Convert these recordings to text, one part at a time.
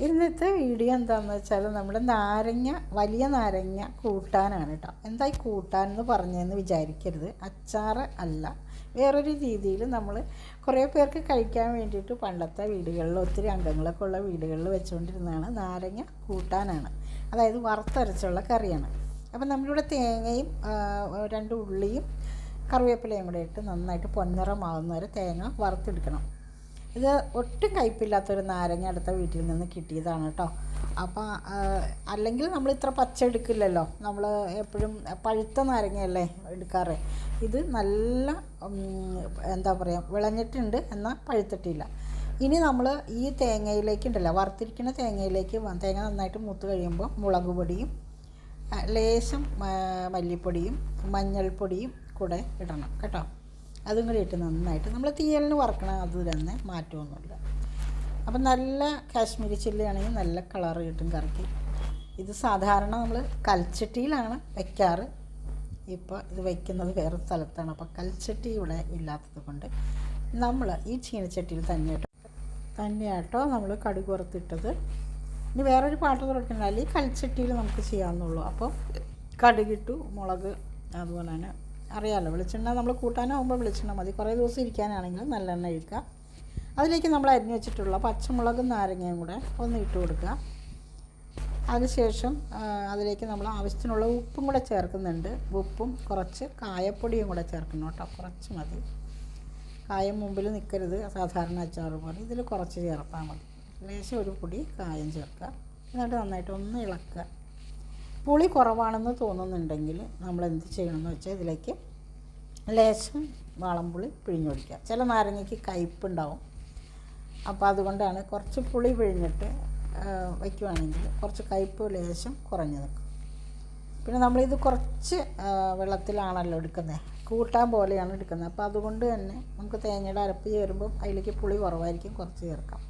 ഇന്നത്തെ വീഡിയോ എന്താണെന്ന് വെച്ചാൽ നമ്മുടെ നാരങ്ങ വലിയ നാരങ്ങ കൂട്ടാനാണ് കേട്ടോ. എന്തായി കൂട്ടാൻ എന്ന് പറഞ്ഞതെന്ന് വിചാരിക്കരുത്, അച്ചാറ് അല്ല, വേറൊരു രീതിയിൽ നമ്മൾ കുറേ പേർക്ക് കഴിക്കാൻ വേണ്ടിയിട്ട് പണ്ടത്തെ വീടുകളിൽ ഒത്തിരി അംഗങ്ങളൊക്കെ ഉള്ള വീടുകളിൽ വെച്ചുകൊണ്ടിരുന്നതാണ്. നാരങ്ങ കൂട്ടാനാണ്, അതായത് വറുത്തരച്ചുള്ള കറിയാണ്. അപ്പം നമ്മളിവിടെ തേങ്ങയും 2 ഉള്ളിയും കറിവേപ്പിലയും കൂടെ ഇട്ട് നന്നായിട്ട് പൊന്നിറമാകുന്ന വരെ തേങ്ങ വറുത്തെടുക്കണം. ഇത് ഒട്ടും കയ്പില്ലാത്തൊരു നാരങ്ങ അടുത്ത വീട്ടിൽ നിന്ന് കിട്ടിയതാണ് കേട്ടോ. അപ്പോൾ അല്ലെങ്കിൽ നമ്മൾ ഇത്ര പച്ച എടുക്കില്ലല്ലോ, നമ്മൾ എപ്പോഴും പഴുത്ത നാരങ്ങയല്ലേ എടുക്കാറ്. ഇത് നല്ല എന്താ പറയുക, വിളഞ്ഞിട്ടുണ്ട് എന്നാൽ പഴുത്തിട്ടില്ല. ഇനി നമ്മൾ ഈ തേങ്ങയിലേക്ക് ഉണ്ടല്ലോ, വറുത്തിരിക്കുന്ന തേങ്ങയിലേക്ക് തേങ്ങ നന്നായിട്ട് മൂത്ത് കഴിയുമ്പോൾ മുളക് പൊടിയും ലേശം മല്ലിപ്പൊടിയും മഞ്ഞൾപ്പൊടിയും കൂടെ ഇടണം കേട്ടോ. അതും കൂടി ഇട്ട് നന്നായിട്ട് നമ്മൾ തീയലിന് വറക്കണം, അത് തന്നെ മാറ്റമൊന്നുമില്ല. അപ്പം നല്ല കാശ്മീരി ചില്ലി ആണെങ്കിൽ നല്ല കളറ് കിട്ടും കറിക്ക്. ഇത് സാധാരണ നമ്മൾ കൽച്ചട്ടിയിലാണ് വയ്ക്കാറ്. ഇപ്പോൾ ഇത് വയ്ക്കുന്നത് വേറെ സ്ഥലത്താണ്. അപ്പോൾ കൽച്ചട്ടി ഇവിടെ ഇല്ലാത്തത് കൊണ്ട് നമ്മൾ ഈ ചീനച്ചട്ടിയിൽ തന്നെയാട്ടോ നമ്മൾ കടുക് വറുത്തിട്ടത്. ഇനി വേറൊരു പാട്ട് തുറക്കുന്നില്ല, ഈ കൽച്ചട്ടിയിൽ നമുക്ക് ചെയ്യാവുന്നുള്ളൂ. അപ്പോൾ കടുകിട്ടു, മുളക്, അതുപോലെ തന്നെ അറിയാമല്ലോ വെളിച്ചെണ്ണ നമ്മൾ കൂട്ടാനാകുമ്പോൾ വെളിച്ചെണ്ണ മതി. കുറേ ദിവസം ഇരിക്കാനാണെങ്കിൽ നല്ലെണ്ണ ഒഴിക്കുക. അതിലേക്ക് നമ്മൾ അരിഞ്ഞു വെച്ചിട്ടുള്ള പച്ചമുളകും നാരങ്ങയും കൂടെ ഒന്ന് ഇട്ട് കൊടുക്കുക. അതിനുശേഷം അതിലേക്ക് നമ്മൾ ആവശ്യത്തിനുള്ള ഉപ്പും കൂടെ ചേർക്കുന്നുണ്ട്. ഉപ്പും കുറച്ച് കായപ്പൊടിയും കൂടെ ചേർക്കണം കേട്ടോ, കുറച്ച് മതി. കായം മുമ്പിൽ നിൽക്കരുത്, സാധാരണ അച്ചാറ് പോലെ ഇതിൽ കുറച്ച് ചേർത്താൽ മതി. ലേശം ഒരു പൊടി കായം ചേർക്കുക. എന്നിട്ട് നന്നായിട്ട് ഒന്ന് ഇളക്കുക. പുളി കുറവാണെന്ന് തോന്നുന്നുണ്ടെങ്കിൽ നമ്മൾ എന്ത് ചെയ്യണമെന്ന് വെച്ചാൽ ഇതിലേക്ക് ലേശം വാളംപുളി പിഴിഞ്ഞൊഴിക്കുക. ചില നാരങ്ങയ്ക്ക് കയ്പ്പുണ്ടാവും, അപ്പോൾ അതുകൊണ്ടാണ് കുറച്ച് പുളി പിഴിഞ്ഞിട്ട് വയ്ക്കുവാണെങ്കിൽ കുറച്ച് കയ്പ്പ് ലേശം കുറഞ്ഞ് നിൽക്കും. പിന്നെ നമ്മളിത് കുറച്ച് വെള്ളത്തിലാണല്ലോ എടുക്കുന്നത്, കൂട്ടാൻ പോലെയാണ് എടുക്കുന്നത്. അപ്പോൾ അതുകൊണ്ട് തന്നെ നമുക്ക് തേങ്ങയുടെ അരപ്പ് ചേരുമ്പം അതിലേക്ക് പുളി കുറവായിരിക്കും, കുറച്ച് ചേർക്കാം.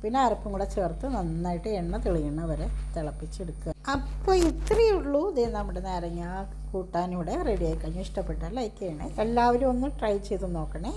പിന്നെ അരപ്പും കൂടെ ചേർത്ത് നന്നായിട്ട് എണ്ണ തെളിയണ വരെ തിളപ്പിച്ചെടുക്കുക. അപ്പോൾ ഇത്രയേ ഉള്ളൂ. ഇതേ നമ്മുടെ നാരങ്ങ കൂട്ടാനിവിടെ റെഡി ആയി കഴിഞ്ഞു. ഇഷ്ടപ്പെട്ടാൽ ലൈക്ക് ചെയ്യണേ. എല്ലാവരും ഒന്ന് ട്രൈ ചെയ്ത് നോക്കണേ.